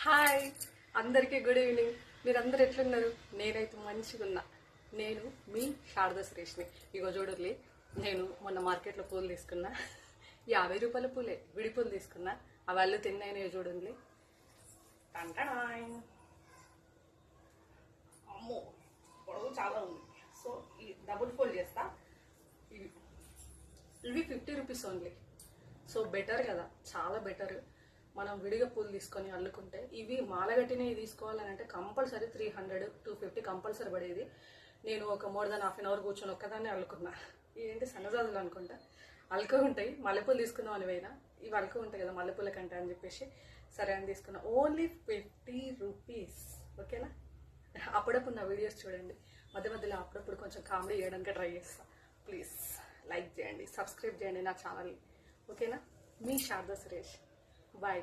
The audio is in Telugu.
హాయ్ అందరికీ గుడ్ ఈవినింగ్. మీరందరూ ఎట్లున్నారు? నేనైతే మంచిగా ఉన్నా. నేను మీ శారదా సురేష్ని. ఇగో చూడర్లి, నేను మొన్న మార్కెట్లో పూలు తీసుకున్నా. 50 రూపాయల పూలే విడి పూలు తీసుకున్నా. అవి అల్లు తిన్నాయని చూడండి. అమ్మో పొడవు చాలా ఉంది. సో ఈ డబుల్ ఫోల్డ్ చేస్తా. ఇవి 50 రూపీస్ ఓన్లీ. సో బెటర్ కదా, చాలా బెటర్. మనం విడిగా పూలు తీసుకొని అల్లుకుంటే, ఇవి మాలగట్టినవి తీసుకోవాలని అంటే కంపల్సరీ 300 250 కంపల్సరీ పడేది. నేను ఒక more than half an hour కూర్చొని ఒక్కదాన్ని అల్లుకున్నా. ఏంటి సన్నజాజులు అనుకుంటా, అల్లుక ఉంటాయి. మల్లెపూలు తీసుకుందాం అని పోయినా, ఇవి అల్లుక ఉంటాయి కదా మల్లెపూల కంటే అని చెప్పేసి సరే అని తీసుకున్నా. Only 50 rupees. ఓకేనా? అప్పుడప్పుడు నా వీడియోస్ చూడండి. మధ్య మధ్యలో అప్పుడప్పుడు కొంచెం కామెడీ చేయడానికి ట్రై చేస్తా. ప్లీజ్ లైక్ చేయండి, సబ్స్క్రైబ్ చేయండి నా ఛానల్ని. ఓకేనా? మీ శారదా సురేష్. బాయ్.